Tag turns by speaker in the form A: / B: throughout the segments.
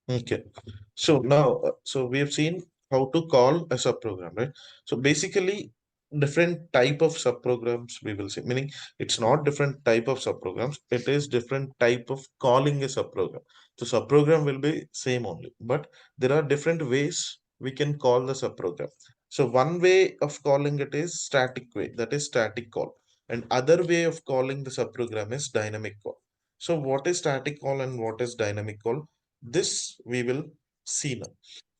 A: Okay. So now, so we have seen how to call a subprogram, right? So basically, different type of subprograms we will see. Meaning, it's not different type of subprograms. It is different type of calling a subprogram. So subprogram will be same only, but there are different ways we can call the subprogram. So one way of calling it is static way, that is static call, and other way of calling the subprogram is dynamic call. So what is static call and what is dynamic call? This we will see now.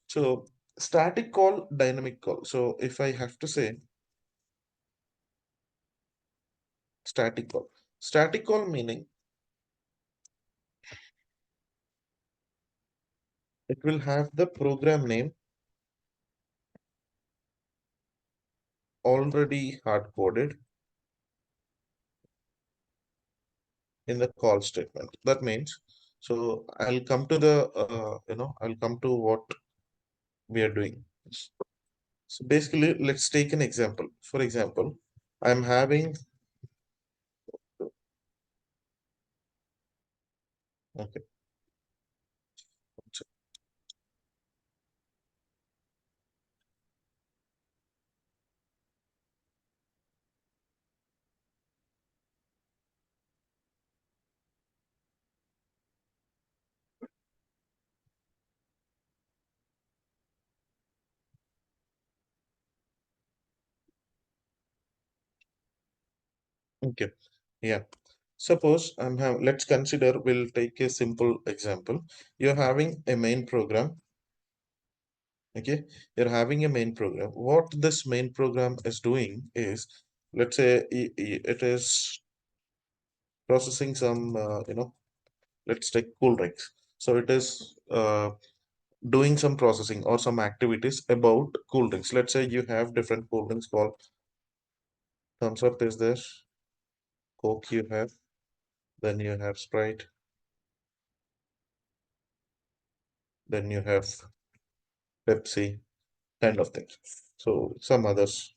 A: So static call, dynamic call. So if I have to say static call meaning it will have the program name already hard coded in the call statement. That means, so I'll come to the, I'll come to what we are doing. So basically, let's take an example. For example, I'm having, okay, okay, yeah. Suppose let's consider, we'll take a simple example. You're having a main program. Okay, you're having a main program. What this main program is doing is, let's say it is processing some, let's take cool drinks. So it is doing some processing or some activities about cool drinks. Let's say you have different cool drinks called Thumbs Up is there, Coke you have, then you have Sprite, then you have Pepsi, kind of things. So some others.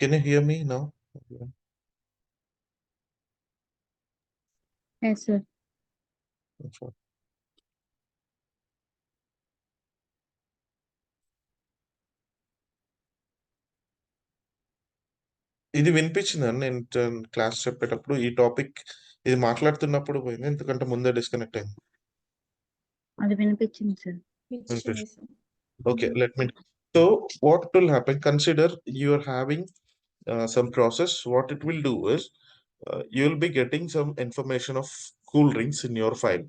A: Can you hear me now?
B: Yes, sir.
A: ఇది వినిపించిందండి నేను class చెప్పేటప్పుడు ఈ topic ఇది మాట్లాడుతున్నప్పుడు పోయింది ఎందుకంటే ముందే disconnect అయింది.
B: అది వినిపించింది sir.
A: Okay, let me. So what will happen? Consider you are having some process. What it will do is you'll be getting some information of cool drinks in your file.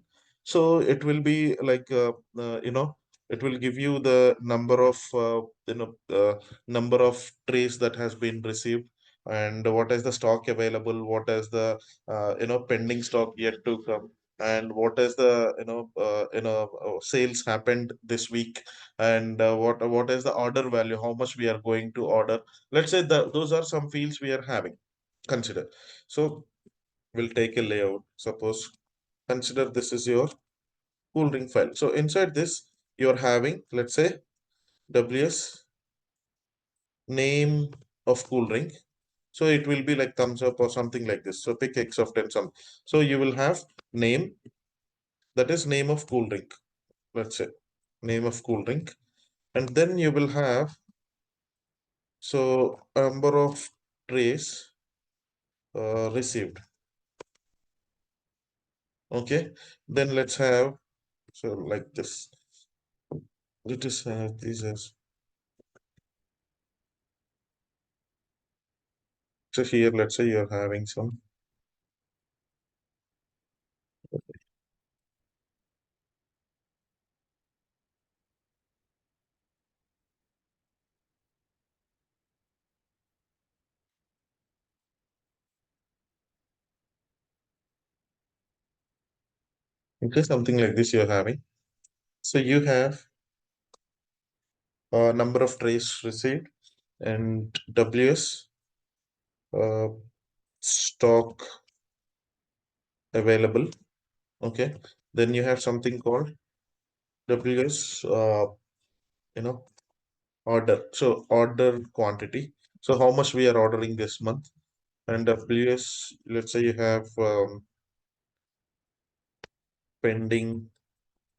A: So it will be like it will give you the number of number of trays that has been received, and what is the stock available, what is the pending stock yet to come, and what is the sales happened this week, and what is the order value, how much we are going to order. Let's say that those are some fields we are having. Consider. So we'll take a layout. Suppose consider this is your cool drink file. So inside this, you're having, let's say, WS name of cool drink. So it will be like thumbs up or something like this. So pick X of 10 some. So you will have name, that is name of cool drink. Let's say name of cool drink. And then you will have, so number of trays received. Okay. Then let's have, so like this. Let us have these as, so here, let's say you're having some. Okay, something like this you're having. So you have number of trays received and WS uh, stock available. Okay. Then you have something called WS, you know, order. So order quantity. So how much we are ordering this month. And WS, let's say you have pending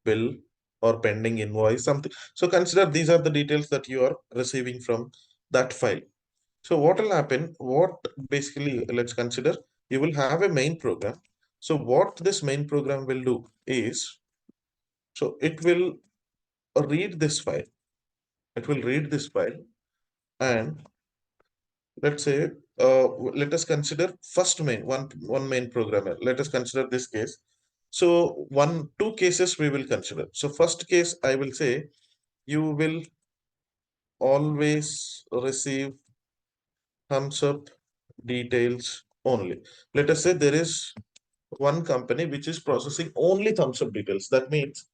A: bill or pending invoice, something. So consider these are the details that you are receiving from that file. So what will happen? What basically, let's consider you will have a main program. So what this main program will do is, so it will read this file. It will read this file, and let's say, let us consider first main one main programmer. Let us consider this case. So two cases we will consider. So first case, I will say you will always receive thumbs up details only. Let us say there is one company which is processing only thumbs up details. That means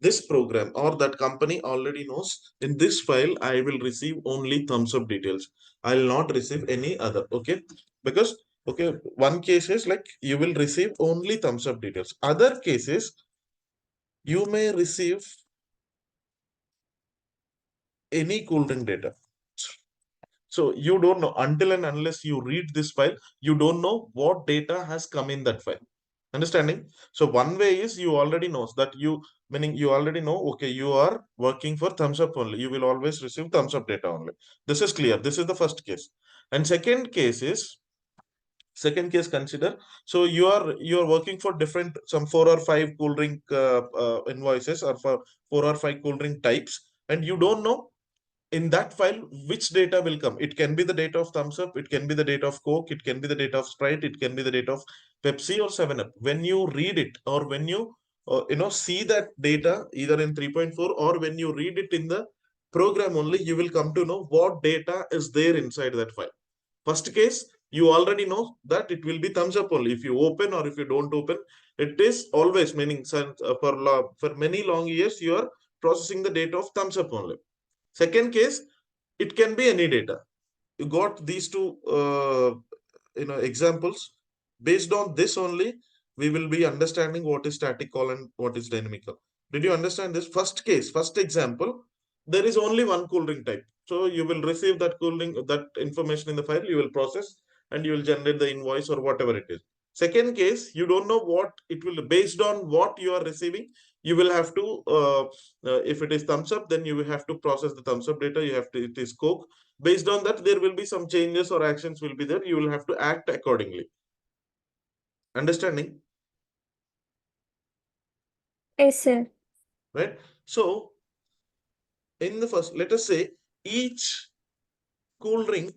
A: this program or that company already knows in this file I will receive only thumbs up details. I'll not receive any other. Okay. Because okay, one case is like you will receive only thumbs up details. Other cases you may receive any cool drink data. So you don't know until and unless you read this file, you don't know what data has come in that file. Understanding? So one way is you already knows that you, meaning you already know, okay, you are working for thumbs up only. You will always receive thumbs up data only. This is clear. This is the first case. And second case consider, so you are working for different some four or five cool drink invoices or for four or five cool drink types, and you don't know in that file which data will come. It can be the data of thumbs up, it can be the data of Coke, it can be the data of Sprite, it can be the data of Pepsi or 7 Up. When you read it or when you see that data either in 3.4 or when you read it in the program only, you will come to know what data is there inside that file. First case, you already know that it will be thumbs up only. If you open or if you don't open, it is always, meaning for many long years you are processing the data of thumbs up only. Second case, it can be any data. You got these two examples. Based on this only, we will be understanding what is static call and what is dynamic call. Did you understand this? First case, first example, there is only one cool drink type. So you will receive that cool drink, that information in the file, you will process and you will generate the invoice or whatever it is. Second case, you don't know what it will, based on what you are receiving, you will have to, if it is thumbs up, then you will have to process the thumbs up data. You have to, it is Coke. Based on that, there will be some changes or actions will be there. You will have to act accordingly. Understanding?
C: Yes, sir.
A: Right? So in the first, let us say each cool drink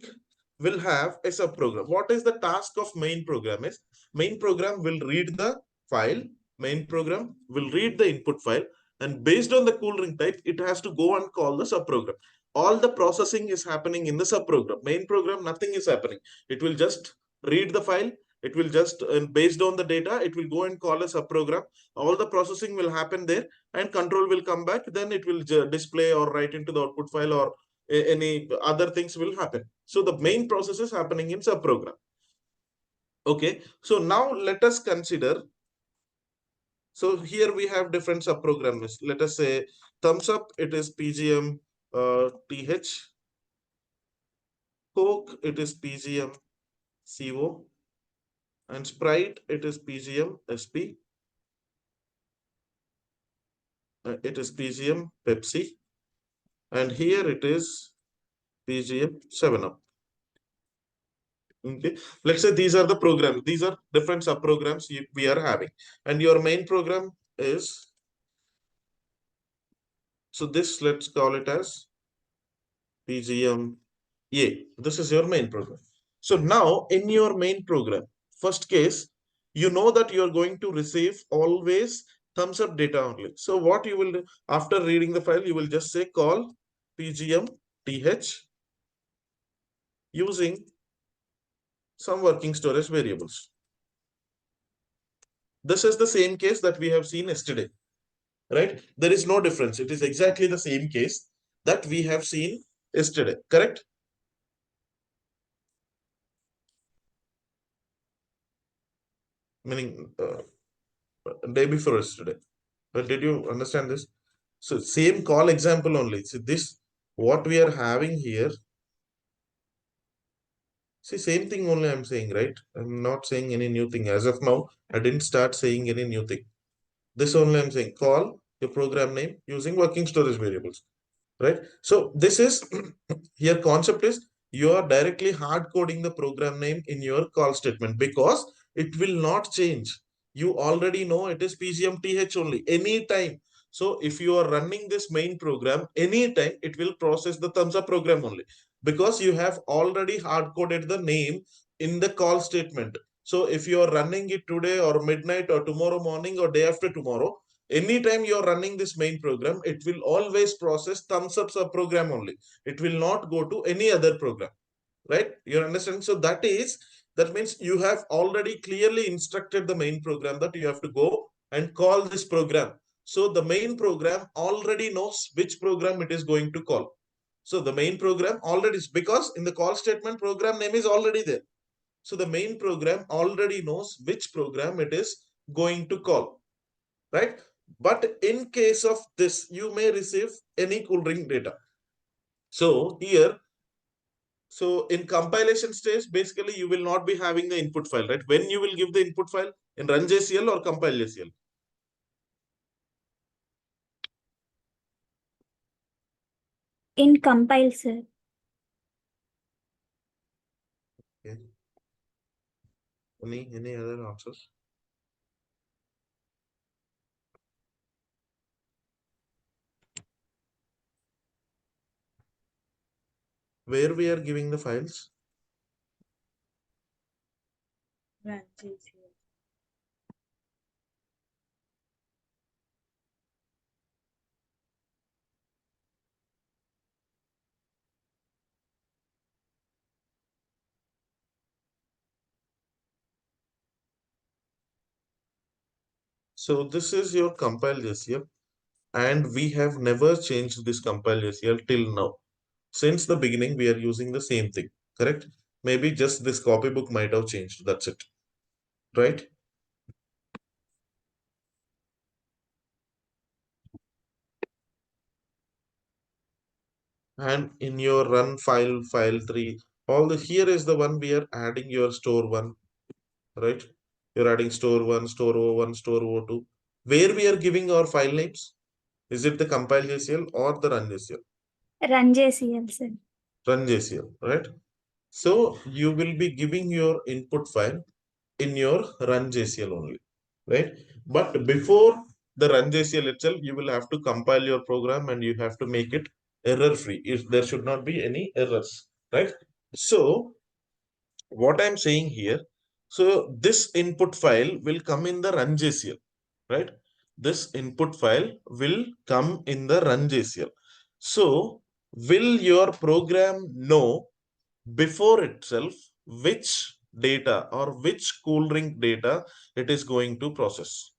A: will have a subprogram. What is the task of main program is, main program will read the file, main program will read the input file, and based on the cool drink type, it has to go and call the subprogram. All the processing is happening in the subprogram. Main program, nothing is happening. It will just read the file. It will just, based on the data, it will go and call a subprogram. All the processing will happen there and control will come back. Then it will display or write into the output file or any other things will happen. So the main process is happening in subprogram. Okay, so now let us consider. So here we have different subprograms. Let us say thumbs up, it is PGM TH. Coke, it is PGM CO, and Sprite, it is PGM SP, it is PGM Pepsi, and here it is PGM 7 Up. Okay, let's say these are the programs, these are different subprograms we are having, and your main program is, so this, let's call it as PGM A. This is your main program. So now in your main program, first case, you know that you are going to receive always thumbs up data only. So what you will do after reading the file, you will just say call PGM TH using some working storage variables. This is the same case that we have seen yesterday, right? There is no difference. It is exactly the same case that we have seen yesterday, correct? Meaning day before yesterday. But did you understand this? So same call example only. So this, what we are having here, see, same thing only I'm saying, right? I'm not saying any new thing. As of now, I didn't start saying any new thing. This only I'm saying, call your program name using working storage variables, right? So this is here concept is you are directly hard coding the program name in your call statement because it will not change. You already know it is PGMTH only anytime. So if you are running this main program anytime, it will process the thumbs up program only because you have already hard coded the name in the call statement. So if you are running it today or midnight or tomorrow morning or day after tomorrow, anytime you're running this main program, it will always process thumbs up subprogram only. It will not go to any other program, right? You understand? So that means you have already clearly instructed the main program that you have to go and call this program. So the main program already knows which program it is going to call. So the main program already is, because in the call statement program name is already there. So the main program already knows which program it is going to call, right? But in case of this, you may receive any cool drink data. So here, so in compilation stage, basically you will not be having the input file, right? When you will give the input file in run JCL or compile JCL?
B: In compile, sir.
A: Okay. Any other answers? Where we are giving the files? So this is your compile JCL, and we have never changed this compile JCL till now. Since the beginning, we are using the same thing, correct? Maybe just this copybook might have changed. That's it, right? And in your run file 3, all the here is the one we are adding your store 1, right? You're adding store 1, store O1, store O2. Where we are giving our file names? Is it the compile JCL or the run JCL?
B: Run JCL, sir.
A: Run JCL, right? So you will be giving your input file in your run JCL only, right? But before the run JCL itself, you will have to compile your program and you have to make it error free. If there should not be any errors, right? So what I'm saying here, so this input file will come in the run JCL, right? This input file will come in the run JCL. So will your program know before itself which data or which cool drink data it is going to process?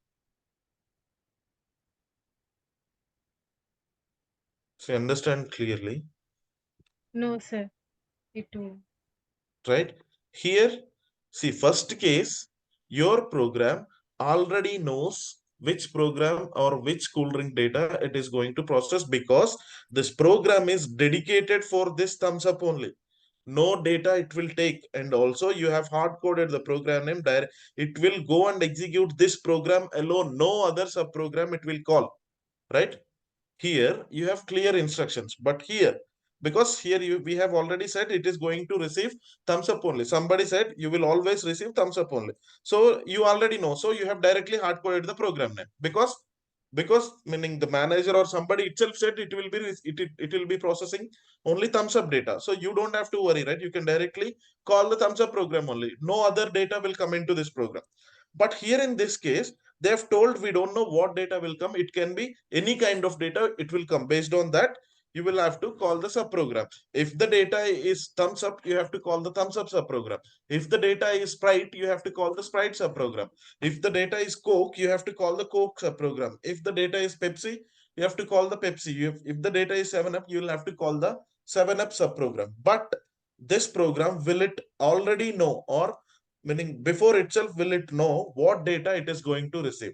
A: So you understand clearly,
C: No, sir. It won't.
A: right? Here, see, first case, your program already knows which program or which cool drink data it is going to process because this program is dedicated for this thumbs up only. no data it will take, and also you have hard coded the program name direct. It will go and execute this program alone, no other subprogram it will call, right? Here you have clear instructions, but here, because here we have already said it is going to receive thumbs up only. Somebody said you will always receive thumbs up only, so you already know, so you have directly hard coded the program name, because meaning the manager or somebody itself said it will be it will be processing only thumbs up data, so you don't have to worry, right? You can directly call the thumbs up program only, no other data will come into this program. But here in this case, they have told we don't know what data will come. It can be any kind of data, it will come. Based on that, you will have to call the subprogram. If the data is thumbs up, you have to call the thumbs up subprogram. If the data is Sprite, you have to call the Sprite subprogram. If the data is Coke, you have to call the Coke subprogram. If the data is Pepsi, you have to call the Pepsi. If the data is 7-Up, you will have to call the 7-Up subprogram. But this program, will it already know, or meaning before itself, will it know what data it is going to receive?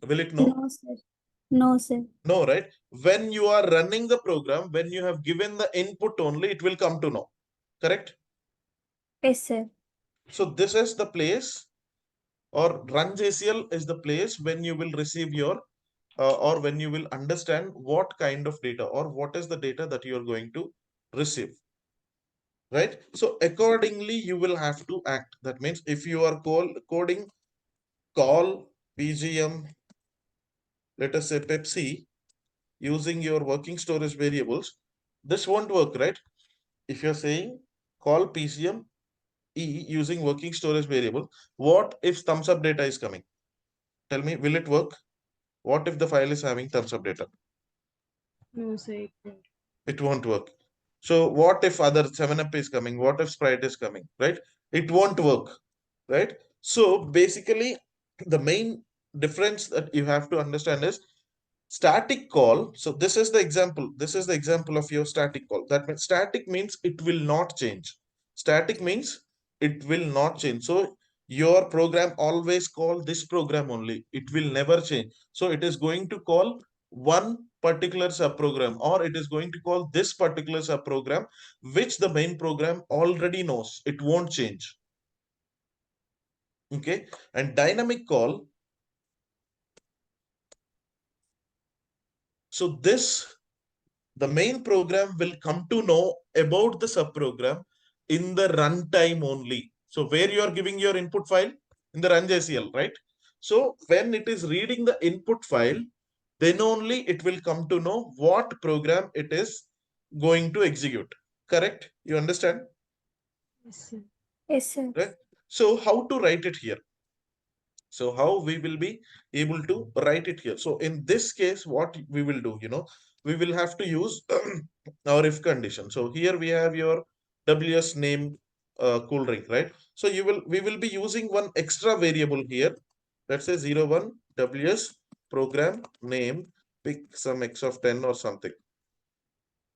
A: Will it know?
B: No, sir. No, sir.
A: No, right? When you are running the program, when you have given the input only, it will come to know. Correct?
B: Yes, sir.
A: So this is the place, or run JCL is the place when you will receive your or when you will understand what kind of data or what is the data that you are going to receive, right? So accordingly you will have to act. That means if you are coding call pgm, let us say Pepsi, using your working storage variables, this won't work, right? If you're saying call pcm e using working storage variable, what if thumbs up data is coming? Tell me, will it work? What if the file is having thumbs up data?
C: No, sir, it won't.
A: It won't work. So what if other 7-Up is coming? What if Sprite is coming, right? It won't work, right? So basically, the main difference that you have to understand is static call. So this is the example. This is the example of your static call. That means static means it will not change. Static means it will not change. So your program always call this program only. It will never change. So it is going to call one particular subprogram, or it is going to call this particular subprogram, which the main program already knows. It won't change. Okay. And dynamic call. So this, the main program will come to know about the subprogram in the runtime only. So where you are giving your input file in the run JCL, right? So when it is reading the input file, then only it will come to know what program it is going to execute. Correct? You understand?
C: Yes, sir.
B: Yes, sir.
A: Right? So how to write it here? So how we will be able to write it here? So in this case, what we will do, we will have to use our if condition. So here we have your WS name cool drink, right? So we will be using one extra variable here. Let's say 01 WS program name, pick some X of 10 or something.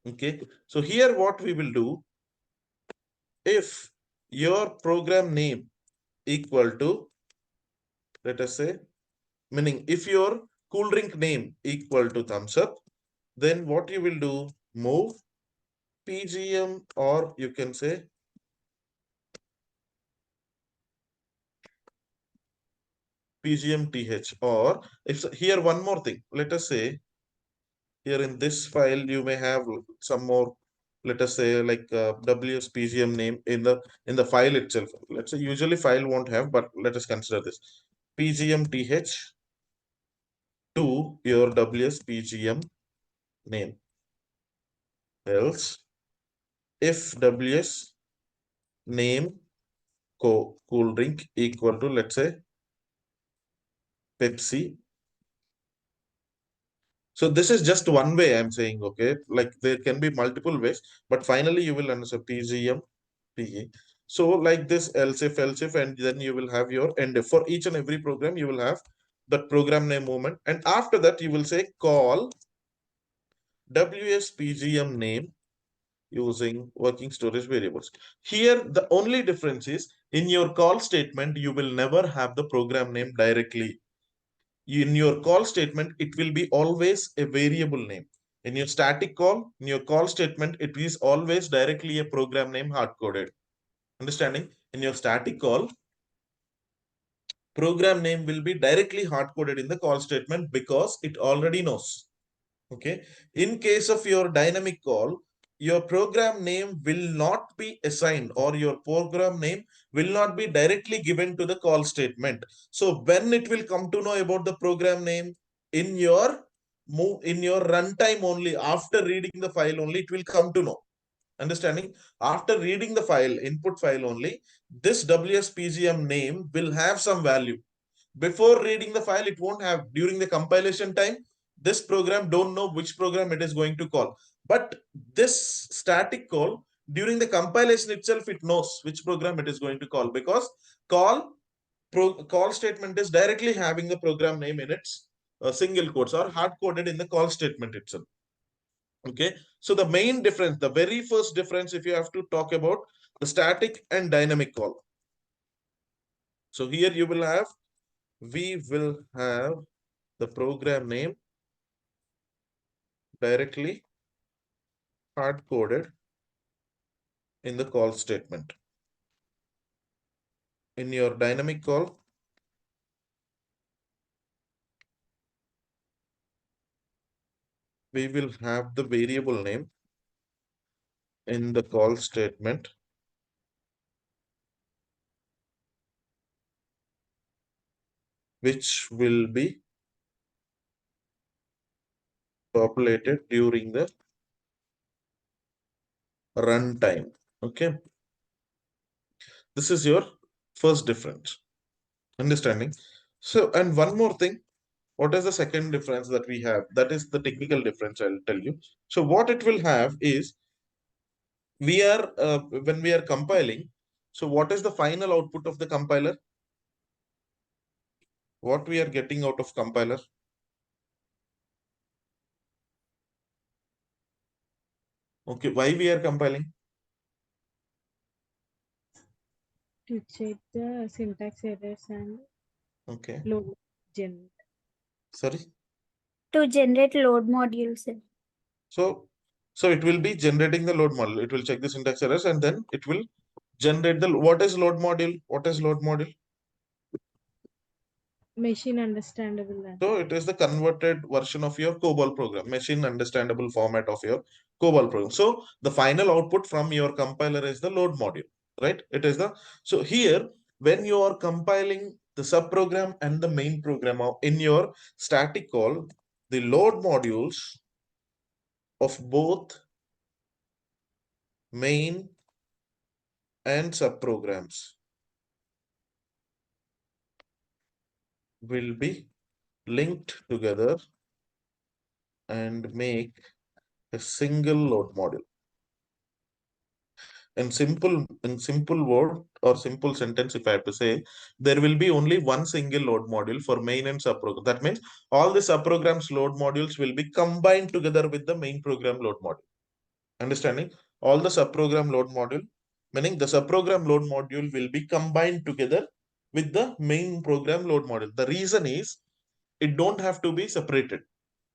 A: Okay. So here what we will do, if your program name equal to, let us say, meaning if your cool drink name equal to thumbs up, then what you will do, move pgm, or you can say pgmth. Or if here one more thing, let us say here in this file you may have some more, let us say like ws pgm name in the file itself. Let's say usually file won't have, but let us consider this pgmth to your ws pgm name. Else if ws name cool drink equal to, let's say, Pepsi. So this is just one way I'm saying, okay? Like there can be multiple ways, but finally you will understand PGM, PE. So like this else if, and then you will have your end if. For each and every program, you will have that program name moment. And after that, you will say call WSPGM name using working storage variables. Here, the only difference is in your call statement, you will never have the program name directly. In your call statement, it will be always a variable name. In your static call, in your call statement, it is always directly a program name hard-coded. Understanding? In your static call, program name will be directly hard-coded in the call statement because it already knows. Okay. In case of your dynamic call, your program name will not be assigned, or your program name will not be directly given to the call statement. So when it will come to know about the program name in your runtime only, after reading the file only, it will come to know. Understanding? After reading the file, input file only, this WSPGM name will have some value. Before reading the file, it won't have. During the compilation time, this program don't know which program it is going to call. But this static call, during the compilation itself, it knows which program it is going to call, because call statement is directly having the program name in its single quotes, or hard coded in the call statement itself. Okay, so the main difference, the very first difference, if you have to talk about the static and dynamic call. So here we will have the program name directly hard coded in the call statement. In your dynamic call, we will have the variable name in the call statement which will be populated during the runtime. Okay, this is your first difference. Understanding? So, and one more thing, what is the second difference that we have? That is the technical difference, I'll tell you. So what it will have is, when we are compiling, so what is the final output of the compiler? What we are getting out of compiler? Okay, why we are compiling?
C: To check the syntax errors and
A: Okay,
C: load gen.
A: sorry.
B: To generate load module, sir.
A: So, so it will be generating the load model. It will check the syntax errors and then it will generate the, what is load module? What is load module?
C: Machine understandable and
A: So it is the converted version of your Cobol program, machine understandable format of your Cobol program. So the final output from your compiler is the load module, right? It is the, so here, when you are compiling the subprogram and the main program in your static call, the load modules of both main and subprograms will be linked together and make a single load module. In simple word or simple sentence, if I have to say, there will be only one single load module for main and subprogram. That means all the subprograms load modules will be combined together with the main program load module. Understanding? All the subprogram load module, meaning the subprogram load module will be combined together with the main program load module. The reason is it don't have to be separated.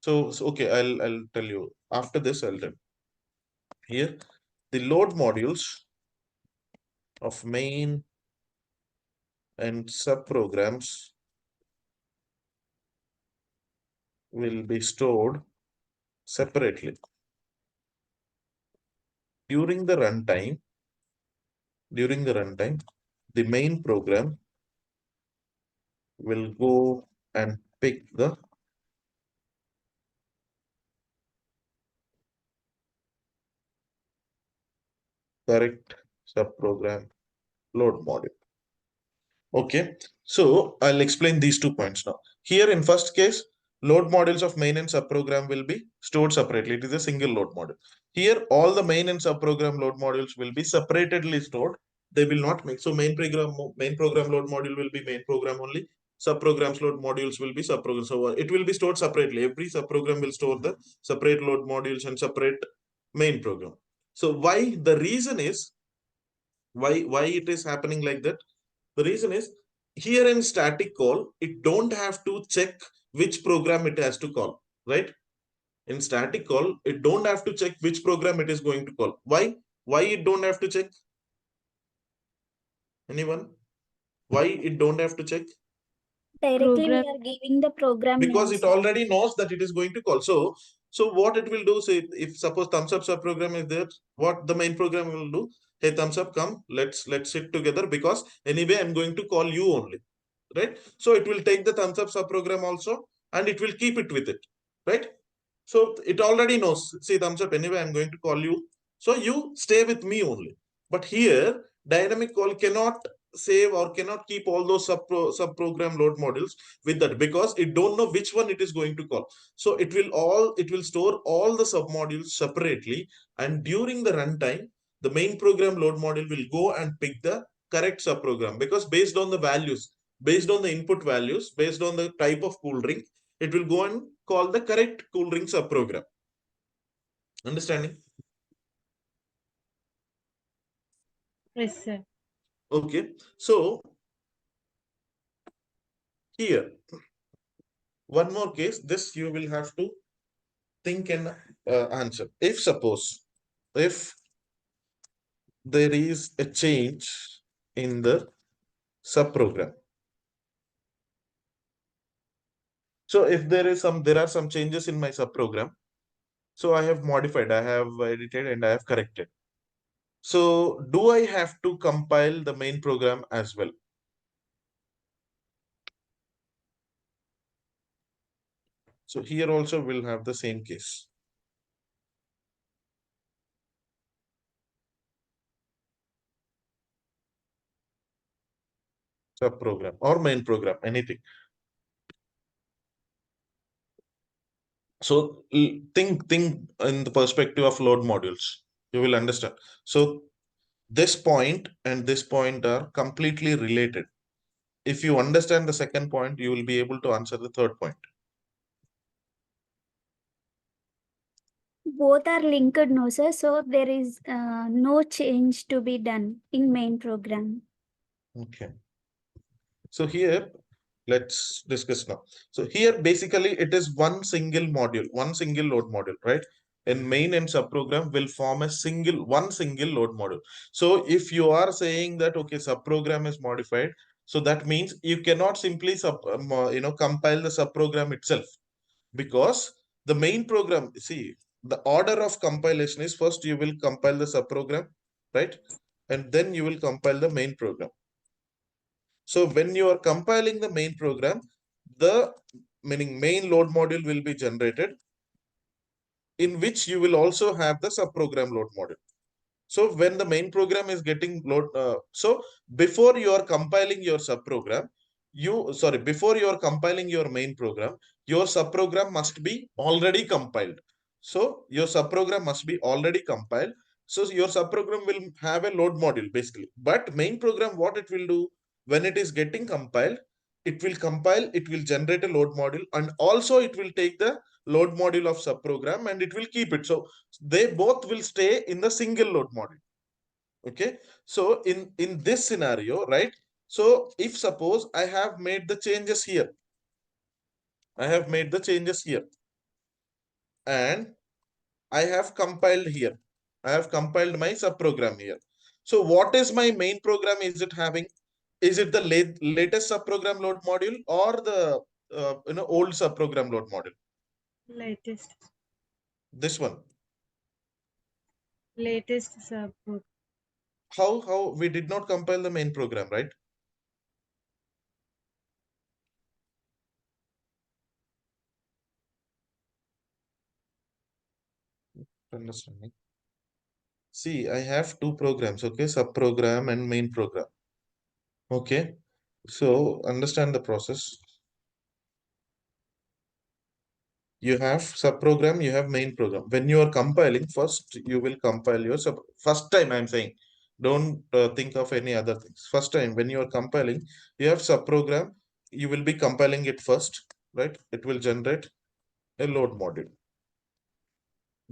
A: So okay, I'll tell you after this. I'll tell here the load modules of main and subprograms will be stored separately. During the runtime, the main program will go and pick the correct subprogram load module. Okay, so I'll explain these 2 points now. Here in first case, load modules of main and subprogram will be stored separately. It is a single load module. Here, all the main and subprogram load modules will be separately stored. They will not make, so main program load module will be main program only. Subprograms load modules will be subprogram. So it will be stored separately. Every subprogram will store the separate load modules and separate main program. So why? The reason is why it is happening like that. The reason is, here in static call, it don't have to check which program it has to call, right? In static call, it don't have to check which program it is going to call. Why it don't have to check? Anyone? Why it don't have to check?
B: Directly we
C: Program.
B: are giving the program
A: Because
B: name,
A: it
B: sir.
A: already knows that it is going to call. So what it will do, say if suppose thumbs up subprogram is there, what the main program will do? Hey, thumbs up, come, let's sit together, because anyway I'm going to call you only, right? So it will take the thumbs up subprogram also, and it will keep it with it, right? So it already knows, see, thumbs up, anyway I'm going to call you, so you stay with me only. But here dynamic call cannot save or cannot keep all those subprogram load modules with that, because it don't know which one it is going to call. So it will store all the submodules separately, and during the runtime the main program load module will go and pick the correct subprogram, because based on the values, based on the input values, based on the type of cool drink, it will go and call the correct cool drink subprogram. Understanding?
C: Yes, sir.
A: Okay, so here one more case, this you will have to think and answer. If suppose, if there is a change in the subprogram, so if there are some changes in my subprogram, so I have modified, I have edited, and I have corrected. So do I have to compile the main program as well? So here also we'll have the same case. Subprogram or main program, anything. So think in the perspective of load modules. You will understand. So this point and this point are completely related. If you understand the second point, you will be able to answer the third point.
B: Both are linked, no, sir. So there is no change to be done in main program.
A: Okay. So here, let's discuss now. So here, basically, it is one single module, one single load module, right? And main and subprogram will form a one single load module. So if you are saying that, okay, subprogram is modified, so that means you cannot simply compile the subprogram itself, because the main program, see, the order of compilation is first you will compile the subprogram, right? And then you will compile the main program. So when you are compiling the main program, the meaning main load module will be generated, in which you will also have the subprogram load module. So when the main program is getting load, so before you are compiling your subprogram, before you are compiling your main program, your subprogram must be already compiled. So your subprogram must be already compiled. So your subprogram will have a load module basically. But main program, what it will do when it is getting compiled, it will compile, it will generate a load module, and also it will take the load module of subprogram and it will keep it. So they both will stay in the single load module. Okay, so in this scenario, right? So if suppose I have made the changes here, I have made the changes here, and I have compiled here, I have compiled my subprogram here. So what is my main program? Is it having, is it the latest subprogram load module, or the old subprogram load module?
C: Latest.
A: This one.
C: Latest support.
A: How we did not compile the main program, right? Understanding. See, I have two programs, okay, subprogram and main program. Okay, so understand the process. You have subprogram, you have main program. When you are compiling, first you will compile your first time I'm saying, don't think of any other things. First time when you are compiling, you have subprogram, you will be compiling it first, right? It will generate a load module.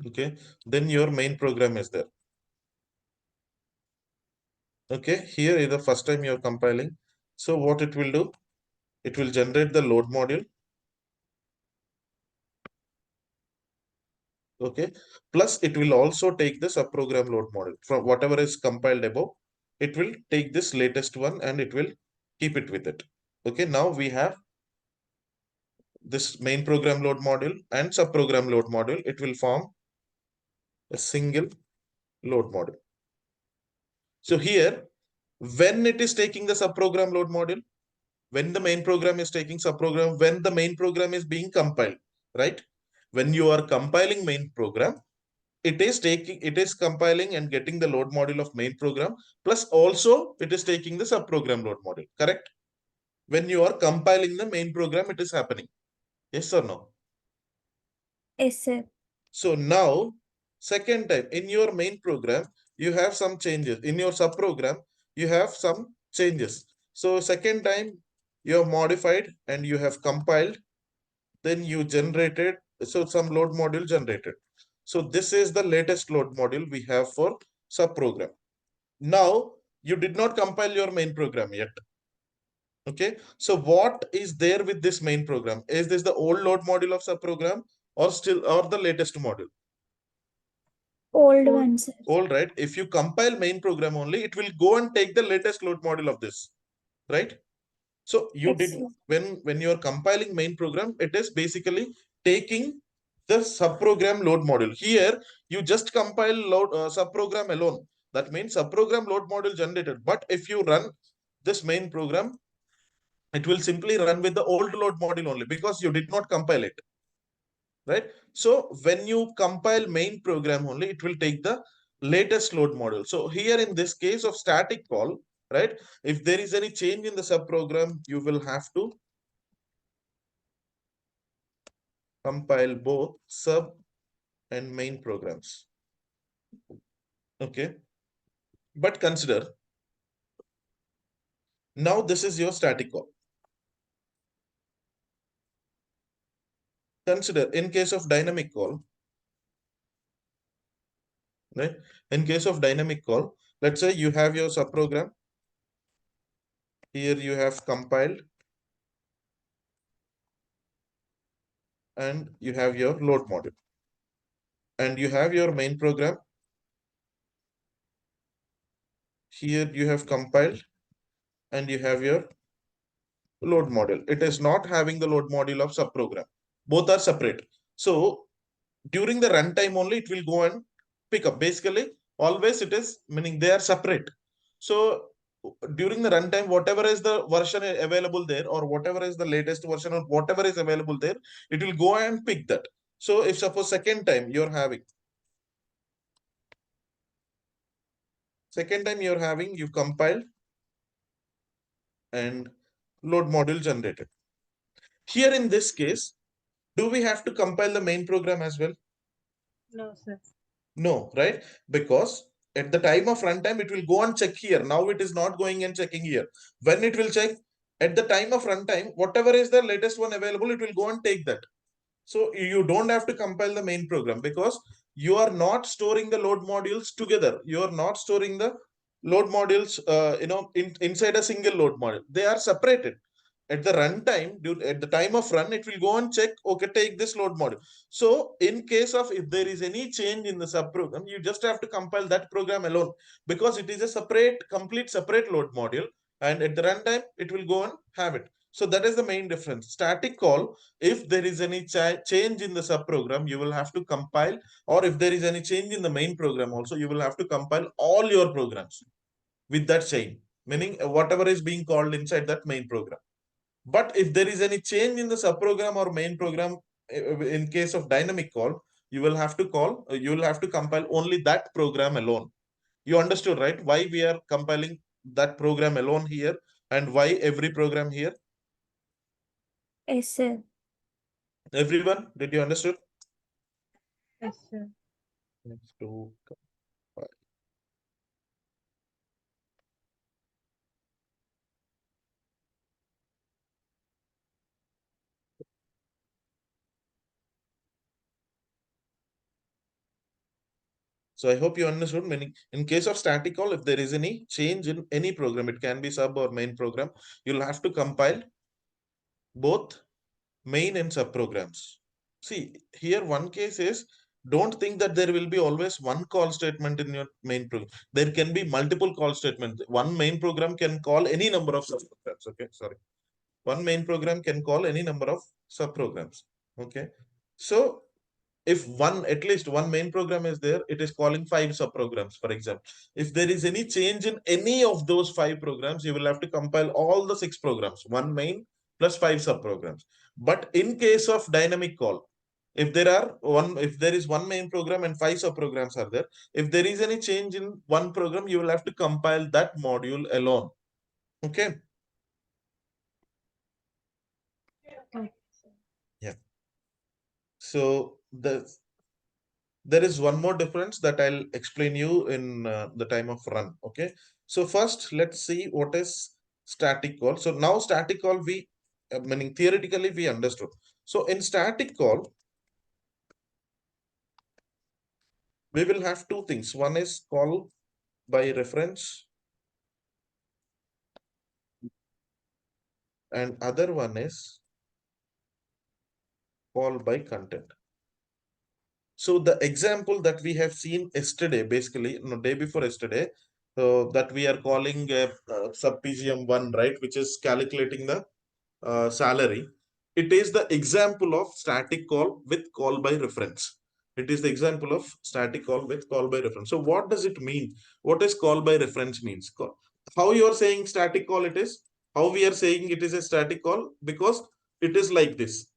A: Okay, then your main program is there. Okay, here is the first time you are compiling. So what it will do? It will generate the load module. Okay. Plus it will also take the subprogram load model from whatever is compiled above. It will take this latest one and it will keep it with it. Okay. Now we have this main program load module and subprogram load module. It will form a single load module. So here, when it is taking the subprogram load module, when the main program is taking subprogram, when the main program is being compiled, right? When you are compiling main program, it is compiling and getting the load module of main program, plus also it is taking the subprogram load module, correct? When you are compiling the main program, it is happening. Yes or no?
B: Yes, sir.
A: So now, second time in your main program, you have some changes. In your subprogram, you have some changes. So second time you have modified and you have compiled, then you generated, so some load module generated. So this is the latest load module we have for subprogram. Now you did not compile your main program yet. Okay, so what is there with this main program? Is this the old load module of subprogram or still or the latest module?
B: Old one, sir.
A: All right. If you compile main program only, it will go and take the latest load module of this, right? So you
B: Yes,
A: did
B: sir.
A: when you are compiling main program, it is basically taking the subprogram load module. Here you just compile load subprogram alone. That means subprogram load module generated. But if you run this main program, it will simply run with the old load module only because you did not compile it, right? So when you compile main program only, it will take the latest load module. So here in this case of static call, right? If there is any change in the subprogram, you will have to compile both sub and main programs. Okay. But consider now this is your static call. Consider in case of dynamic call, right? In case of dynamic call, let's say you have your subprogram. Here you have compiled and you have your load module. And you have your main program. Here you have compiled and you have your load module. It is not having the load module of subprogram. Both are separate. So during the runtime only, it will go and pick up. Basically, always it is meaning they are separate. So during the runtime, whatever is the version available there, or whatever is the latest version, or whatever is available there, it will go and pick that. So if suppose second time you're having, you compiled and load module generated. Here in this case, do we have to compile the main program as well?
C: No, sir.
A: No, right? Because at the time of runtime, it will go and check here. Now it is not going and checking here. When it will check at the time of runtime, whatever is the latest one available, it will go and take that. So you don't have to compile the main program because you are not storing the load modules together. You are not storing the load modules, inside a single load module. They are separated. At the runtime, at the time of run, it will go and check, okay, take this load module. So in case of if there is any change in the subprogram, you just have to compile that program alone because it is a complete separate load module. And at the runtime, it will go and have it. So that is the main difference. Static call, if there is any change in the subprogram, you will have to compile, or if there is any change in the main program also, you will have to compile all your programs with that chain, meaning whatever is being called inside that main program. But if there is any change in the subprogram or main program, in case of dynamic call, you will have to compile only that program alone. You understood, right? Why we are compiling that program alone here and why every program here?
B: Yes, sir.
A: Everyone, did you understood?
C: Yes, sir.
A: Let's do compile. So I hope you understood. Meaning, in case of static call, if there is any change in any program, it can be sub or main program, you'll have to compile both main and sub programs. See, here one case is Don't think that there will be always one call statement in your main program. There can be multiple call statements. One main program can call any number of subprograms. Okay, sorry. One main program can call any number of subprograms. Okay. So if one, at least one main program is there, it is calling 5 subprograms, for example. If there is any change in any of those 5 programs, you will have to compile all the 6 programs, one main plus 5 subprograms. But in case of dynamic call, if there is one main program and 5 subprograms are there, if there is any change in one program, you will have to compile that module alone. Okay.
C: Okay.
A: Yeah. So there is one more difference that I'll explain you in the time of run. Okay. So first, let's see what is static call. So now static call, meaning theoretically we understood. So in static call, we will have two things. One is call by reference and other one is call by content. So the example that we have seen yesterday, basically, no, day before yesterday, so that we are calling sub PGM one, right, which is calculating the salary. It is the example of static call with call by reference. It is the example of static call with call by reference. So what does it mean? What is call by reference means? How you are saying static call it is? How we are saying it is a static call? Because it is like this.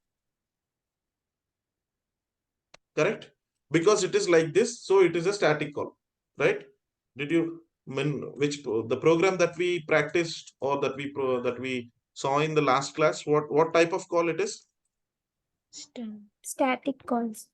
A: Correct? Because it is like this, so it is a static call, right? Did you mean the program that we practiced or that we saw in the last class? What type of call it is?
B: Static calls.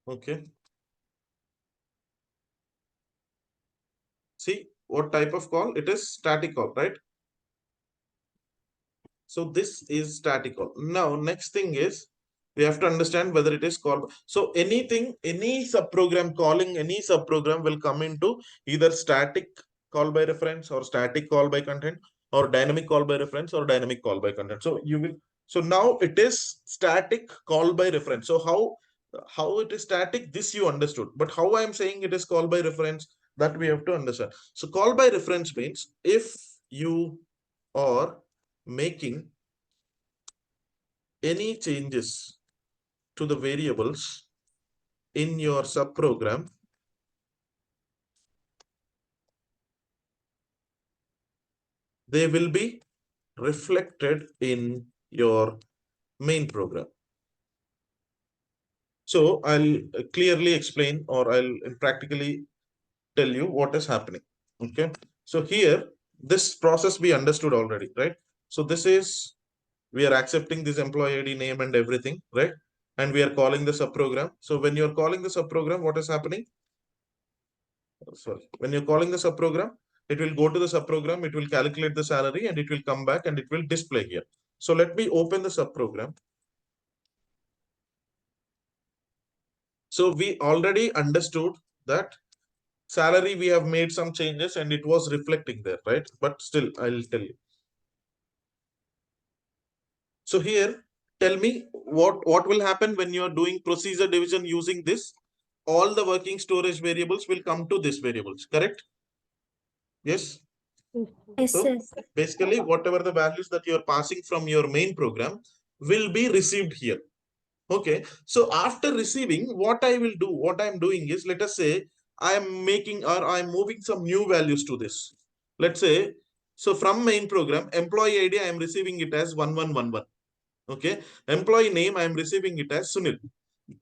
A: Okay. See what type of call? It is static call, right? So this is static call. Now, next thing is we have to understand whether it is called. So anything, any subprogram calling any subprogram will come into either static call by reference or static call by content or dynamic call by reference or dynamic call by content. So you will, so now it is static call by reference. So how it is static, this you understood. But how I am saying it is call by reference, that we have to understand. So call by reference means if you are making any changes to the variables in your subprogram, they will be reflected in your main program. So I'll clearly explain, or I'll practically tell you what is happening. Okay. So here, this process we understood already, right? So this is, we are accepting this employee ID name and everything, right? And we are calling the subprogram. So when you're calling the subprogram, what is happening? Sorry, when you're calling the subprogram, it will go to the subprogram, it will calculate the salary and it will come back and it will display here. So let me open the subprogram. So we already understood that salary, we have made some changes and it was reflecting there, right? But still, I'll tell you. So here, tell me what will happen when you are doing procedure division using this. All the working storage variables will come to this variables, correct? Yes.
B: Yes,
A: So
B: yes.
A: basically, whatever the values that you're passing from your main program will be received here. Okay. So after receiving, what I will do, what I'm doing is, let us say I am making or I'm moving some new values to this. Let's say, so from main program, employee ID, I am receiving it as 1111. Okay. Employee name, I am receiving it as Sunil.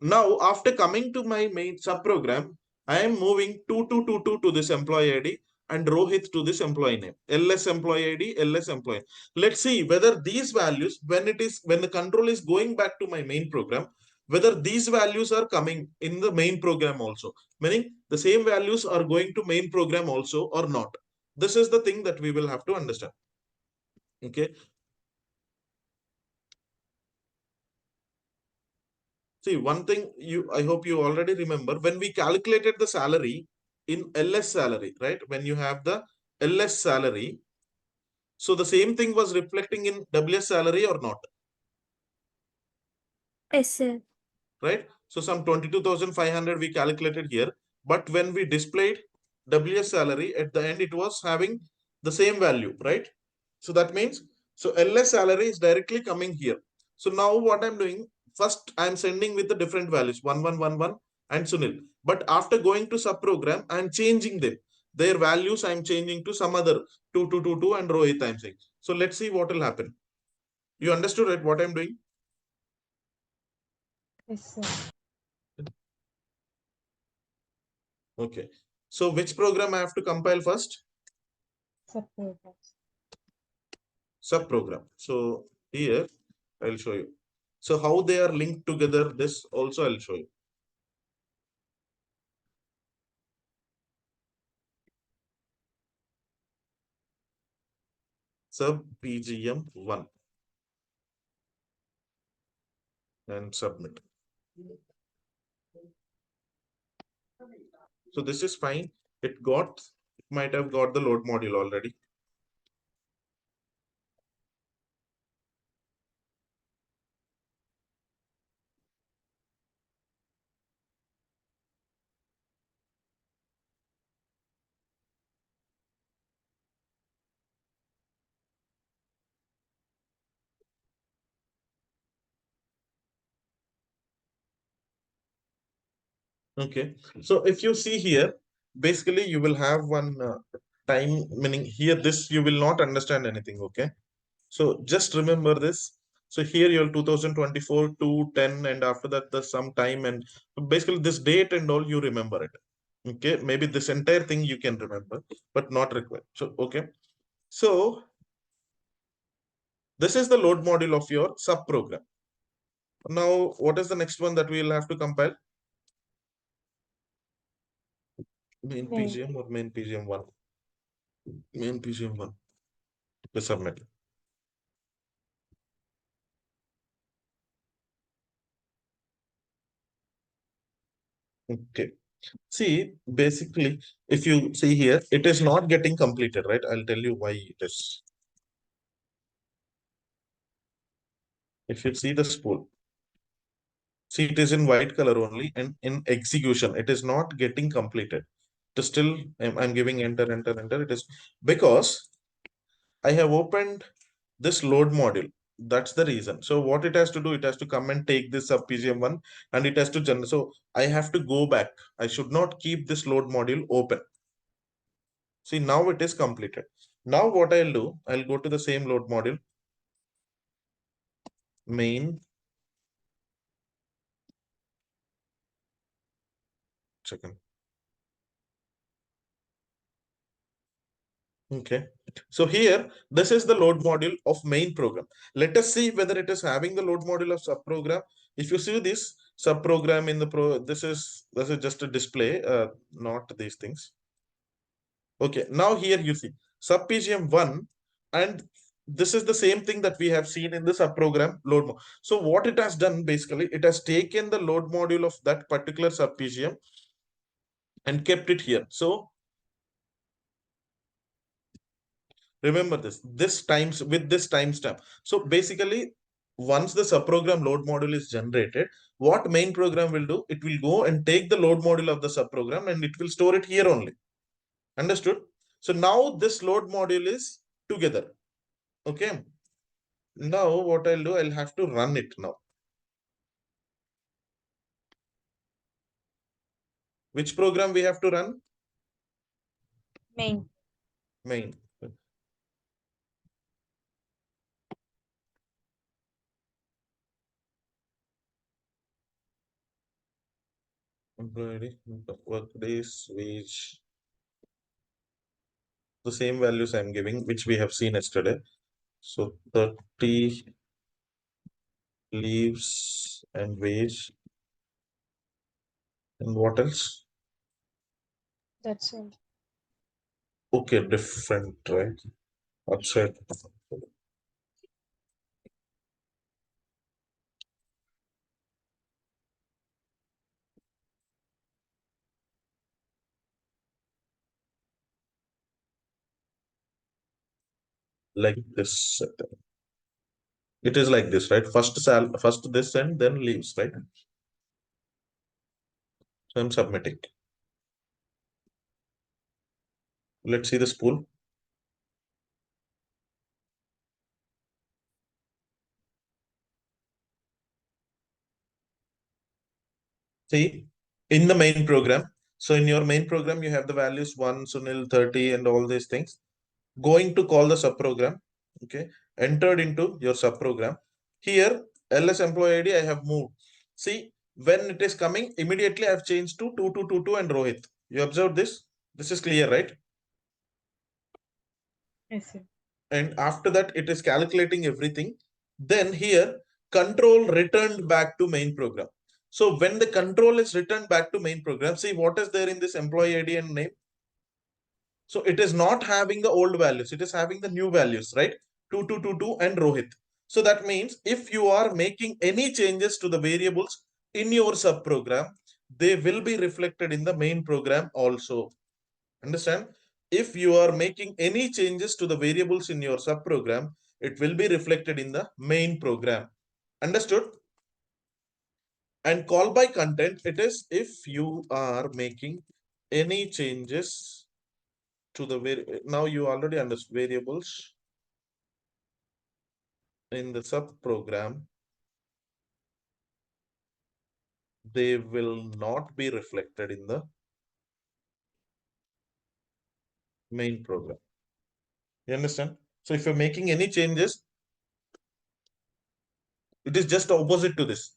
A: Now, after coming to my main subprogram, I am moving 2222 to this employee ID and Rohit to this employee name. LS employee ID, LS employee. Let's see whether these values, when the control is going back to my main program, whether these values are coming in the main program also. Meaning the same values are going to main program also or not. This is the thing that we will have to understand. Okay. See, one thing I hope you already remember, when we calculated the salary in LS salary, right? When you have the LS salary, so the same thing was reflecting in WS salary or not,
B: Yes, sir.
A: right? So some 22,500 we calculated here, but when we displayed WS salary at the end, it was having the same value, right? So that means, so LS salary is directly coming here. So now what I'm doing, first I'm sending with the different values, 1111 and Sunil. But after going to subprogram, I'm changing them. Their values I'm changing to some other 2222 and Rohit I'm saying. So let's see what will happen. You understood, right, what I'm doing?
C: Yes, sir.
A: Okay. So which program I have to compile first?
C: Subprograms.
A: Subprogram. So here I'll show you. So how they are linked together, this also I'll show you. Sub PGM1 and submit. So this is fine. It might have got the load module already. Okay. So if you see here, basically you will have one time, meaning here, this you will not understand anything. Okay. So just remember this. So here you're 2024 to 10, and after that there's some time, and basically this date and all you remember it. Okay, maybe this entire thing you can remember, but not required. So okay. So this is the load module of your subprogram. Now, what is the next one that we will have to compile? Main
C: Main.
A: PGM or main PGM1? Main PGM1. The submit. Okay. See, basically, if you see here, it is not getting completed, right? I'll tell you why it is. If you see the spool, see it is in white color only, and in execution, it is not getting completed. It is still, I'm giving enter, enter, enter. It is because I have opened this load module. That's the reason. So what it has to do, it has to come and take this sub PGM1 and it has to generate. So I have to go back. I should not keep this load module open. See, now it is completed. Now what I'll do, I'll go to the same load module, main, second. Okay. So here, this is the load module of main program. Let us see whether it is having the load module of subprogram. If you see this subprogram in the this is just a display, not these things. Okay, now here you see sub PGM1, and this is the same thing that we have seen in the subprogram load mode. So what it has done, basically, it has taken the load module of that particular sub PGM and kept it here. So remember this times with this timestamp. So basically, once the subprogram load module is generated, what main program will do, it will go and take the load module of the subprogram and it will store it here only. Understood? So now this load module is together. Okay. Now what I'll do, I'll have to run it now. Which program we have to run?
C: Main.
A: Main. Employee work days, wage. The same values I'm giving, which we have seen yesterday. So 30 leaves and wage. And what else?
C: That's all.
A: Okay, different, right? Outside. like this. It is like this, right? First this and then leaves, right? So I'm submitting. Let's see the spool. See, in the main program. So in your main program, you have the values 1, Sunil, 30, and all these things. Going to call the subprogram. Okay. Entered into your subprogram. Here, LS employee ID I have moved. See, when it is coming, immediately I've changed to 2222 and Rohit. You observe this? This is clear, right?
C: Yes, sir.
A: And after that, it is calculating everything. Then here, control returned back to main program. So when the control is returned back to main program, see what is there in this employee ID and name. So it is not having the old values. It is having the new values, right? 2222 and Rohit. So that means if you are making any changes to the variables in your subprogram, they will be reflected in the main program also. Understand? If you are making any changes to the variables in your subprogram, it will be reflected in the main program. Understood? And call by content, it is if you are making any changes to the now you already understand variables in the subprogram, they will not be reflected in the main program. You understand? So if you're making any changes, it is just opposite to this.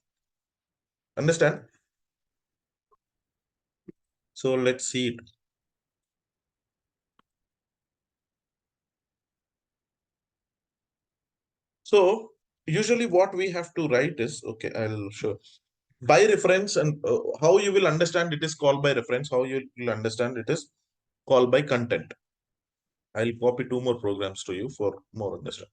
A: Understand? So let's see it. So usually what we have to write is, okay, I'll show by reference, and how you will understand it is called by reference, how you will understand it is called by content. I'll copy 2 more programs to you for more understanding.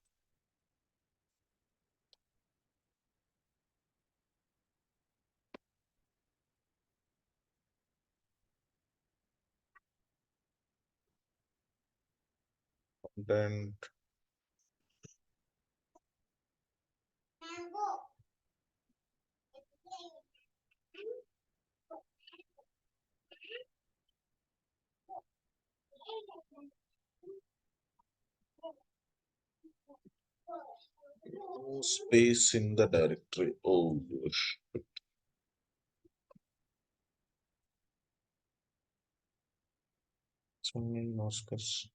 A: Then no space in the directory. Oh, gosh. So many Oscars.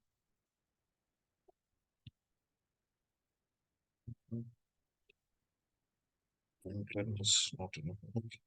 A: Content is not enough. Okay.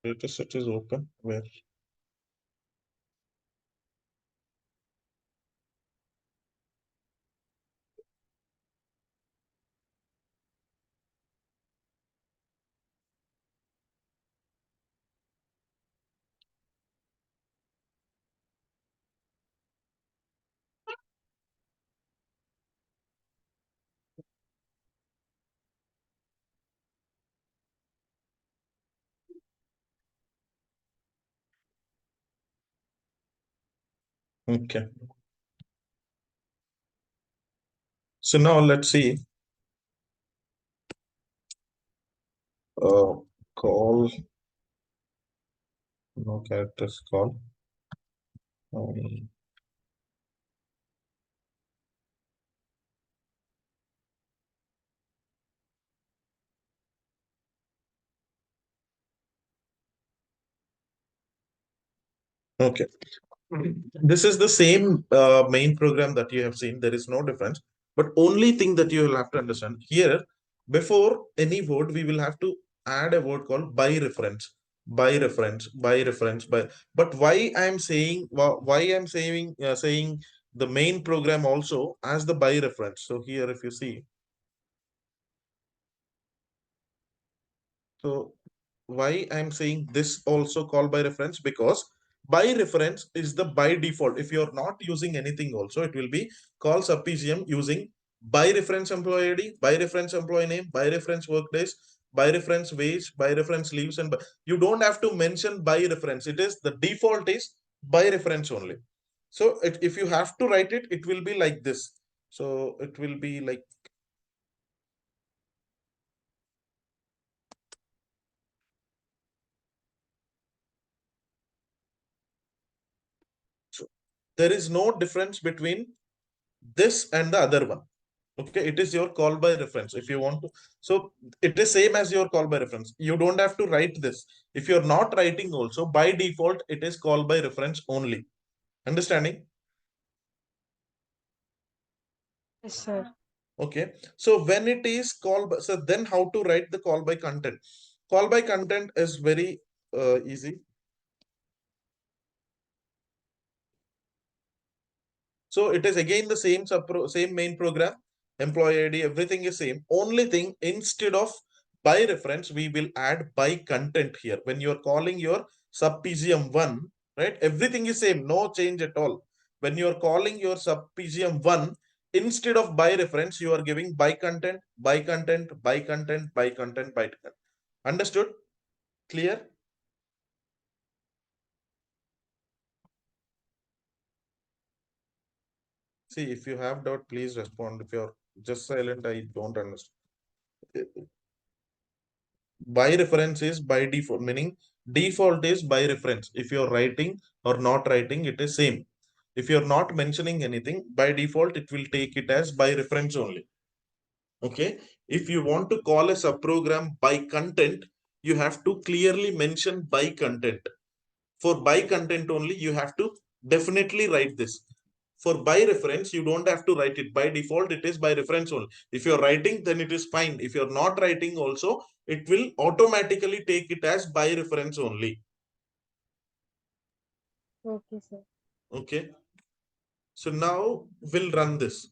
A: Data set is open. Where? Okay. So now let's see. Uh, call. No characters call. Um, okay. This is the same main program that you have seen. There is no difference. But only thing that you will have to understand here, before any word, we will have to add a word called by reference, by reference, by reference, by. But why I'm saying, why I'm saying the main program also as the by reference. So here, if you see, so why I'm saying this also call by reference, because by reference is the by default. If you're not using anything also, it will be call sub PGM using by reference employee ID, by reference employee name, by reference work days, by reference wage, by reference leaves, and you don't have to mention by reference. It is the default is by reference only. So if you have to write it, it will be like this. So it will be like, so there is no difference between this and the other one. Okay, it is your call by reference if you want to. So it is same as your call by reference. You don't have to write this. If you're not writing also, by default, it is call by reference only. Understanding?
C: Yes, sir.
A: Okay. So when it is call by, so then how to write the call by content? Call by content is very easy. So it is again the same main program, employee ID, everything is same. Only thing, instead of by reference, we will add by content here. When you are calling your sub PGM one, right? Everything is same, no change at all. When you are calling your sub PGM one, instead of by reference, you are giving by content, by content, by content, by content, by content. Understood? Clear? See, if you have doubt, please respond. If you're just silent, I don't understand. By reference is by default, meaning default is by reference. If you're writing or not writing, it is same. If you're not mentioning anything, by default it will take it as by reference only. Okay, if you want to call a subprogram by content, you have to clearly mention by content. For by content only, you have to definitely write this. For by reference, you don't have to write it. By default, it is by reference only. If you're writing, then it is fine. If you're not writing also, it will automatically take it as by reference only.
C: Okay, sir.
A: Okay. So now we'll run this.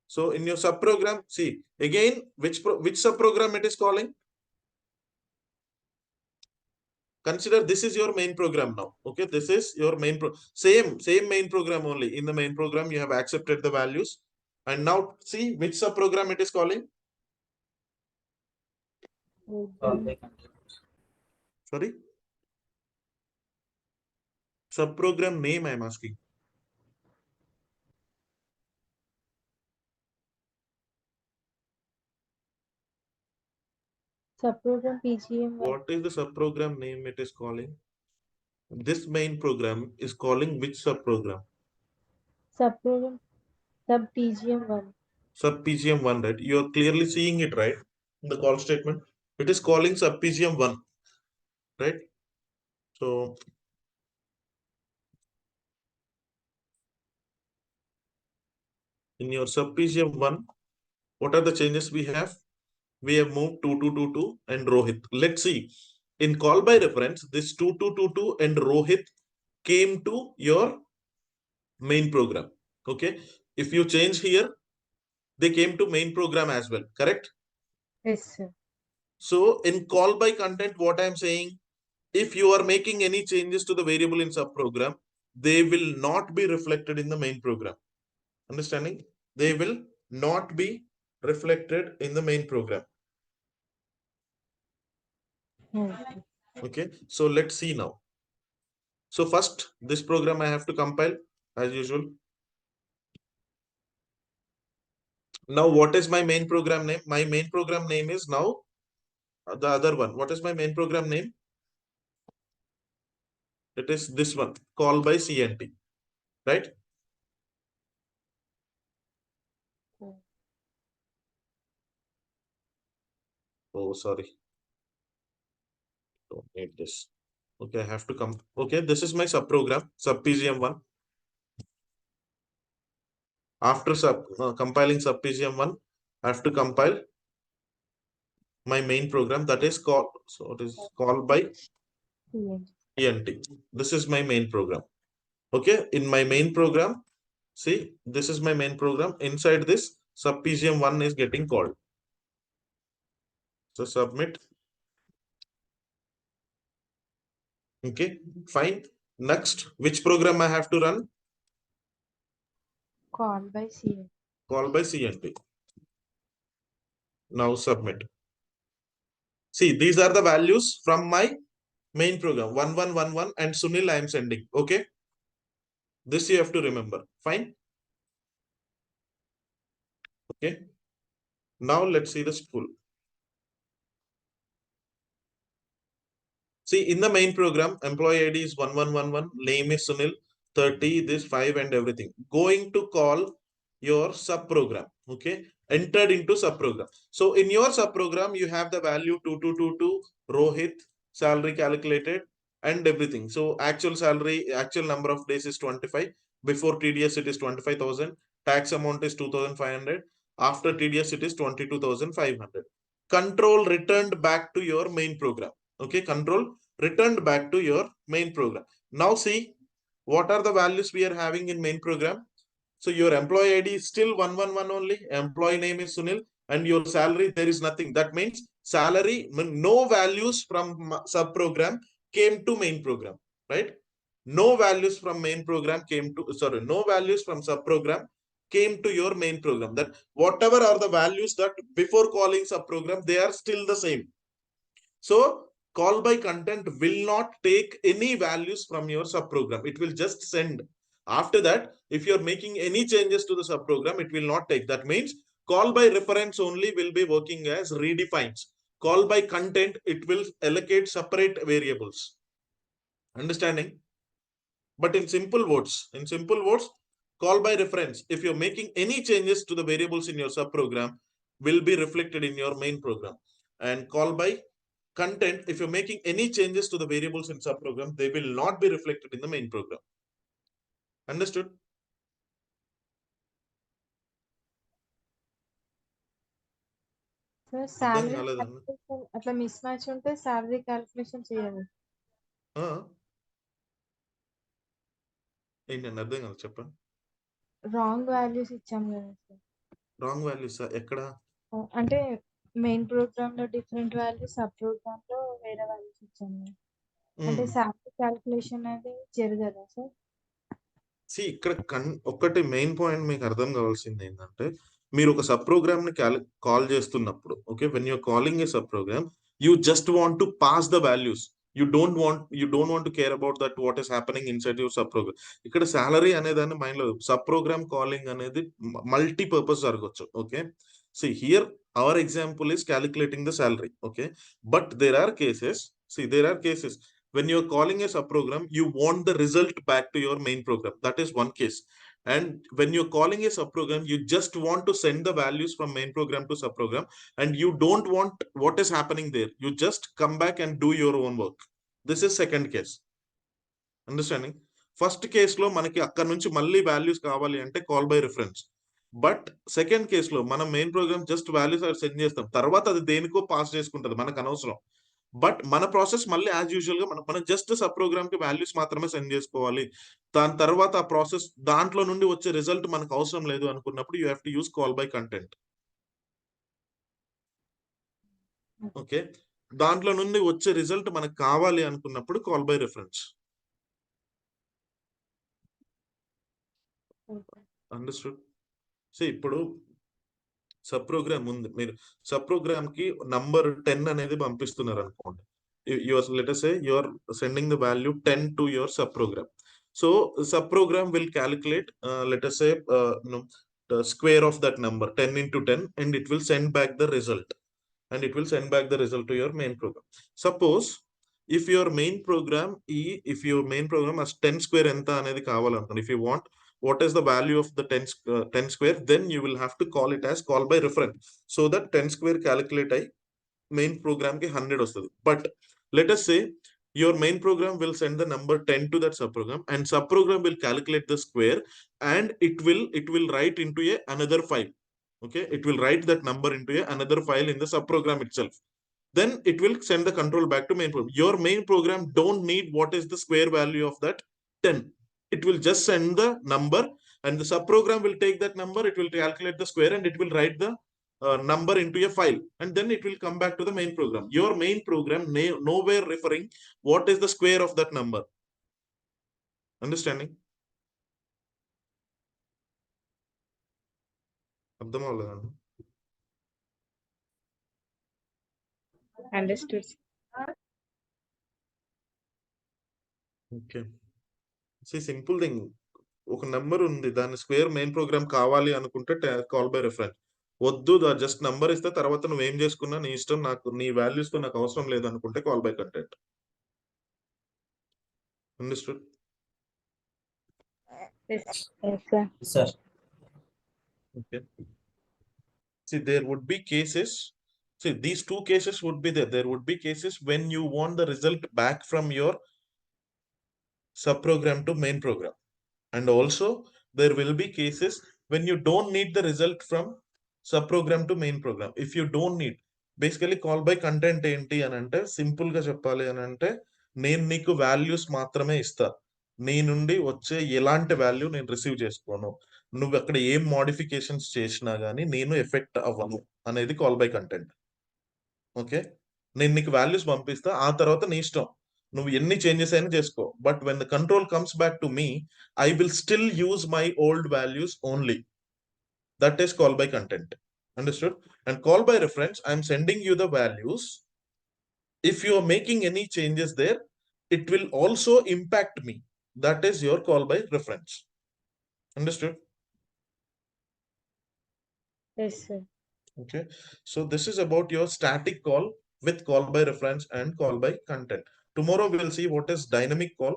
A: So in your subprogram, see again, which subprogram it is calling? Consider this is your main program now. Okay, this is your same main program only. In the main program, you have accepted the values. And now see which subprogram it is calling.
C: Okay.
A: Sorry, subprogram name I am asking.
C: Subprogram PGM1.
A: What is the subprogram name it is calling? This main program is calling which subprogram?
C: Subprogram sub PGM1.
A: Sub PGM1, right? You are clearly seeing it, right? In the call statement, it is calling sub PGM1, right? So in your sub PGM1, what are the changes we have? We have moved 2222 and Rohit. Let's see. In call by reference, this 2222 and Rohit came to your main program. Okay. If you change here, they came to main program as well. Correct?
C: Yes, sir.
A: So in call by content, what I'm saying, if you are making any changes to the variable in subprogram, they will not be reflected in the main program. Understanding? They will not be reflected in the main program.
C: Okay.
A: Okay. So let's see now. So first, this program I have to compile as usual. Now, what is my main program name? My main program name is now the other one. What is my main program name? It is this one, call by CNT, right? Oh, sorry. Don't need this. Okay, I have to come. Okay, this is my subprogram, sub PGM1. After compiling sub PGM1, I have to compile my main program, that is called, so it is called by ENT. This is my main program. Okay, in my main program, see, this is my main program. Inside this, sub PGM1 is getting called. So submit. Okay, fine. Next, which program I have to run?
C: Call by CA.
A: Call by CNT. Now submit. See, these are the values from my main program. 1111 and Sunil I am sending. Okay. This you have to remember. Fine. Okay. Now let's see the spool. See, in the main program, employee ID is 1111, name is Sunil, 30, this 5 and everything. Going to call your subprogram. Okay. Entered into subprogram. So in your subprogram, you have the value 2222, Rohit, salary calculated and everything. So actual salary, actual number of days is 25. Before TDS, it is 25,000. Tax amount is 2,500. After TDS, it is 22,500. Control returned back to your main program. Okay, control returned back to your main program. Now see, what are the values we are having in main program? So your employee ID is still 111 only, employee name is Sunil, and your salary, there is nothing. That means salary, no values from sub program came to main program, right? No values from main program came to, sorry, no values from sub program came to your main program. That whatever are the values that before calling sub program, they are still the same. So call by content will not take any values from your subprogram. It will just send. After that, if you're making any changes to the subprogram, it will not take. That means call by reference only will be working as redefines. Call by content, it will allocate separate variables. Understanding? But in simple words, call by reference, if you're making any changes to the variables in your subprogram, will be reflected in your main program. And call by content, if you're making any changes to the variables in subprogram, they will not be reflected in the main program. Understood?
C: Sir,
A: అర్థం
C: salary
A: కాలేదన్న
C: calculation అట్లా miss match ఉంటే salary calculation చేయాలి.
A: ఏంటండి అర్థం కాదు, చెప్పండి.
C: Wrong values ఇచ్చాం కదా సార్.
A: రాంగ్ వాల్యూస్ ఎక్కడ?
C: అంటే మెయిన్ ప్రోగ్రామ్ లో డిఫరెంట్ వాల్యూస్, సబ్ ప్రోగ్రామ్ లో వేరే వాల్యూస్ ఇచ్చాము. అంటే salary calculation అనేది జరగదా సార్?
A: సి ఇక్కడ ఒక్కటి మెయిన్ పాయింట్ మీకు అర్థం కావాల్సింది ఏంటంటే, మీరు ఒక సబ్ ప్రోగ్రామ్ ని కాల్ చేస్తున్నప్పుడు, okay, when you're calling a sub program, you just want to pass the values. You don't want to care about that what is happening inside your sub program. ఇక్కడ salary అనేదాన్ని mind లో, sub program calling అనేది multipurpose జరగవచ్చు. Okay, see here our example is calculating the salary. Okay, but there are cases when you're calling a subprogram, you want the result back to your main program. That is one case. And when you're calling a subprogram, you just want to send the values from main program to subprogram, and you don't want what is happening there. You just come back and do your own work. This is second case. Understanding? First case లో మనకి అక్కడ నుంచి మళ్ళీ values కావాలి అంటే call by reference. But second case లో మనం main program just values send చేస్తాం, తర్వాత అది దేనికో పాస్ చేసుకుంటది, మనకు అనవసరం. బట్ మన ప్రాసెస్ మళ్ళీ యాజ్ యూజువల్ గా మనం జస్ట్ సబ్ ప్రోగ్రామ్ కి వాల్యూస్ మాత్రమే సెండ్ చేసుకోవాలి. దాని తర్వాత ఆ ప్రాసెస్ దాంట్లో నుండి వచ్చే రిజల్ట్ మనకు అవసరం లేదు అనుకున్నప్పుడు you have to use call by content. Okay, దాంట్లో నుండి వచ్చే రిజల్ట్ మనకు కావాలి అనుకున్నప్పుడు call by reference. Understood? So ఇప్పుడు సబ్ ప్రోగ్రామ్ ఉంది, మీరు సబ్ ప్రోగ్రామ్ కి నంబర్ 10 అనేది పంపిస్తున్నారు అనుకోండి. let us say you are sending the value 10 to your subprogram. So subprogram will calculate, let us say, the square of that number 10 into 10, and it will send back the result. To your main program. Suppose if your main program has 10 square enta anedi kavalantanu, if you want what is the value of the 10 square, then you will have to call it as call by reference, so that 10 square calculate ayi main program ki 100 వస్తుంది. But let us say your main program will send the number 10 to that subprogram, and subprogram will calculate the square, and it will write into another file. Okay, it will write that number into another file in the subprogram itself. Then it will send the control back to main program. Your main program don't need what is the square value of that 10. It will just send the number, and the subprogram will take that number, it will calculate the square, and it will write the number into a file, and then it will come back to the main program. Your main program nowhere referring what is the square of that number. Understanding? అర్థం అవ్వలేదండి.
C: Understood.
A: Okay, simple thing. ఒక number ఉంది, దాని square main programme కావాలి అనుకుంటే call by reference. వద్దు, just number ఇస్తే తర్వాత నువ్వేం చేసుకున్నా నీ ఇష్టం, నాకు నీ వాల్యూస్ తో నాకు అవసరం లేదు అనుకుంటే call by content. Understood?
C: Yes, yes, sir.
D: Sir.
A: Okay. See, there would be cases. See, these two cases would be there. There would be cases when you want the result back from your subprogram to main program. And also there will be cases when you don't need the result from subprogram to main program. If you don't need, basically call by content ఏంటి అని అంటే, simple గా చెప్పాలి అని అంటే, నేను నీకు values మాత్రమే ఇస్తా, నీ నుండి వచ్చే ఎలాంటి వాల్యూ నేను రిసీవ్ చేసుకోను, నువ్వు అక్కడ ఏం మోడిఫికేషన్స్ చేసినా గానీ నేను ఎఫెక్ట్ అవ్వను అనేది కాల్ బై కంటెంట్. ఓకే, నేను నీకు వాల్యూస్ పంపిస్తా, ఆ తర్వాత నీ ఇష్టం, నువ్వు ఎన్ని చేంజెస్ అయినా చేసుకో, but when the control comes back to me, I will still use my old values only. That is call by content. Understood? And call by reference, I'm sending you the values. If you are making any changes there, it will also impact me. That is your call by reference. Understood?
C: Yes, sir.
A: Okay, so this is about your static call with call by reference and call by content. Tomorrow we will see what is dynamic call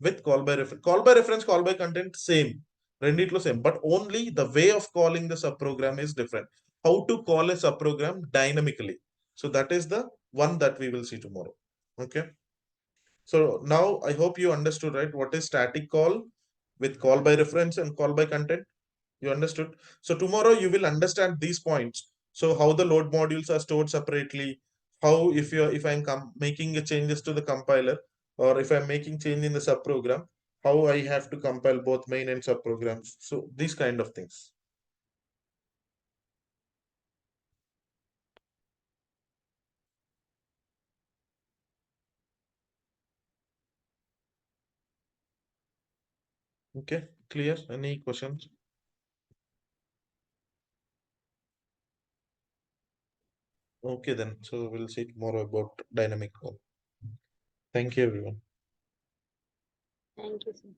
A: with call by reference. Call by reference, call by content same, రెండిట్లో same, but only the way of calling the subprogram is different. How to call a subprogram dynamically, so that is the one that we will see tomorrow. Okay, so now I hope you understood, right, what is static call with call by reference and call by content. You understood? So tomorrow you will understand these points. So how the load modules are stored separately, how if I'm making a changes to the compiler, or if I'm making change in the subprogram, how I have to compile both main and subprograms. So these kind of things. Okay, clear? Any questions? Okay, then so we'll see tomorrow about dynamic call. Thank you, everyone.
B: Thank you, sir.